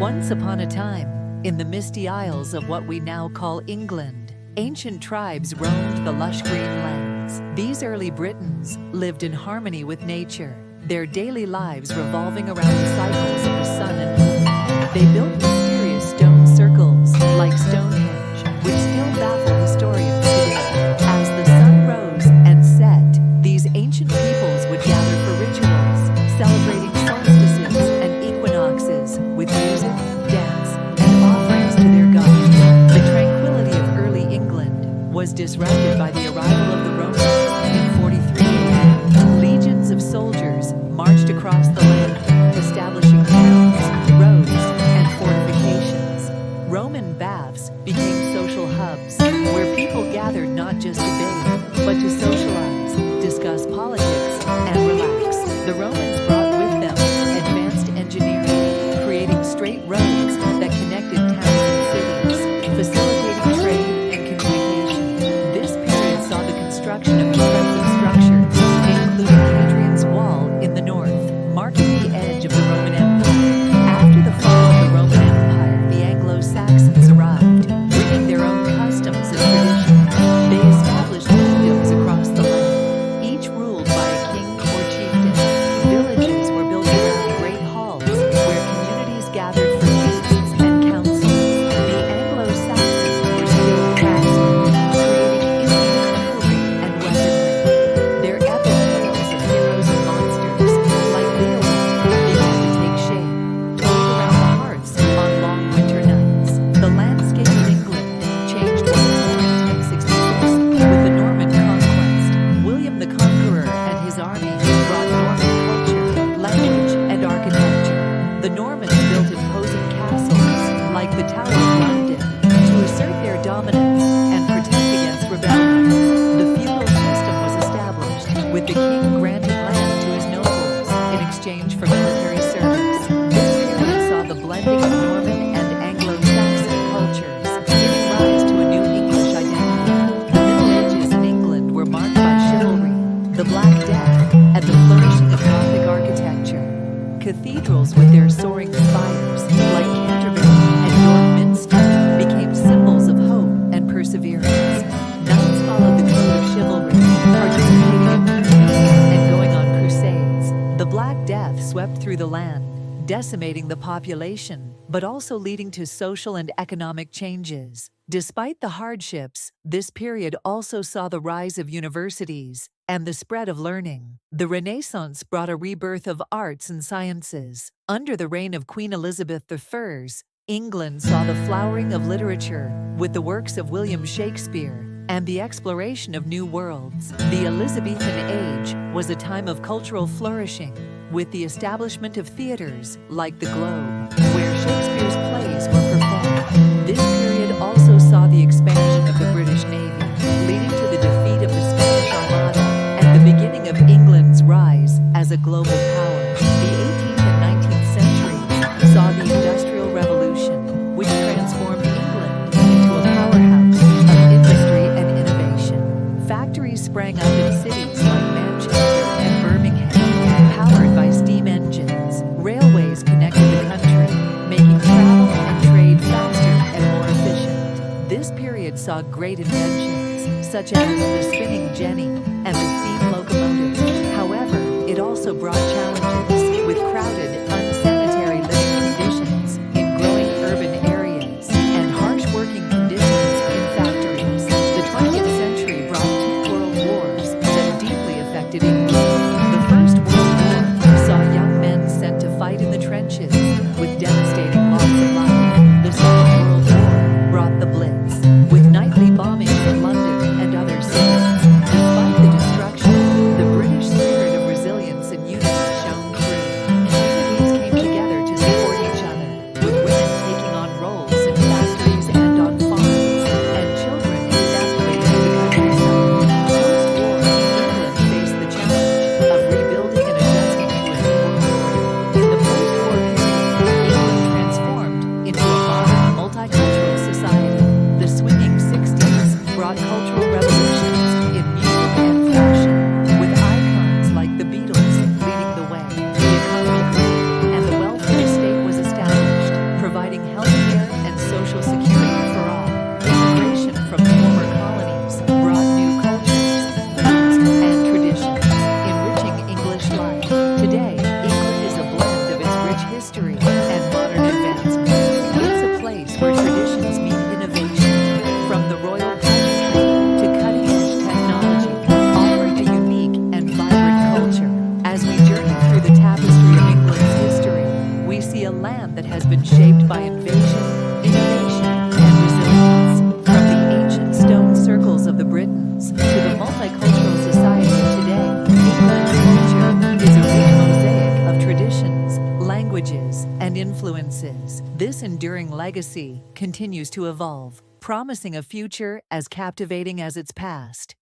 Once upon a time, in the misty isles of what we now call England, ancient tribes roamed the lush green lands. These early Britons lived in harmony with nature, their daily lives revolving around the cycles of the sun and moon. They built mysterious stone circles, like Stonehenge, which still baffle historians today. As the sun rose and set, these ancient peoples would gather for rituals, celebrating solstices and equinoxes with music, dance, and offerings to their gods. The tranquility of early England was disrupted by the arrival of the Romans in 43 AD. Legions of soldiers marched across the land, establishing towns, roads, and fortifications. Roman baths became social hubs, where people gathered not just to bathe, but to socialize, discuss politics, and relax. The Romans brought with them advanced engineering, creating straight roads that connected towns and cities, facilitating trade and communication. This period saw the construction of impressive structures, including Hadrian's Wall in the north, marking the edge of the Roman Empire. After the fall of the Roman Empire, the Anglo-Saxons arrived, bringing their own customs and traditions. They established kingdoms across the land, each ruled by a king or chieftain. Villages were built around great halls, where communities gathered for feasts and councils. The Anglo-Saxons were skilled craftsmen, creating Indian jewelry and weaponry. Their epic tales of heroes and monsters, like Beowulf, began to take shape, told around the hearths on long winter nights. The landscape of England changed once more in 1066 with the Norman conquest. William the Conqueror and his army brought Norman culture, language, and architecture. The Normans built imposing castles, like the Tower of London, to assert their dominance and protect against rebellions. The feudal system was established, with the king granting land to his nobles in exchange for military service. This period saw the blending of Norman and Anglo-Saxon cultures, giving rise to a new English identity. The Middle Ages in England were marked by chivalry, the Black Death, and the flourishing of Gothic architecture. Cathedrals with their soaring spires, like Canterbury and York Minster, became symbols of hope and perseverance. Knights followed the code of chivalry, participating in tourneys and going on crusades. The Black Death swept through the land, decimating the population, but also leading to social and economic changes. Despite the hardships, this period also saw the rise of universities and the spread of learning. The Renaissance brought a rebirth of arts and sciences. Under the reign of Queen Elizabeth I, England saw the flowering of literature with the works of William Shakespeare and the exploration of new worlds. The Elizabethan Age was a time of cultural flourishing, with the establishment of theaters like the Globe, where Shakespeare's plays were performed. This period also saw the expansion of the British Navy, leading to the defeat of the Spanish Armada and the beginning of England's rise as a global power. The 18th and 19th centuries saw the Industrial Revolution, which transformed England into a powerhouse of industry and innovation. Factories sprang up in cities like Manchester and Birmingham, powered by steam engines. Railways connected the country, making travel and trade faster and more efficient. This period saw great inventions, such as the spinning jenny and the steam locomotive. However, it also brought challenges, with crowded, unsanitary living conditions in growing urban areas and harsh working conditions in factories. The 20th century brought two world wars that deeply affected England. The First World War saw young men sent to fight in the trenches, with devastating loss of life. The Second World War brought the Blitz, with nightly bombings in London and other cities. Despite the destruction, the British spirit of resilience and unity shone through. has been shaped by invasion, innovation, and resilience. From the ancient stone circles of the Britons to the multicultural society of today, England's culture is a rich mosaic of traditions, languages, and influences. This enduring legacy continues to evolve, promising a future as captivating as its past.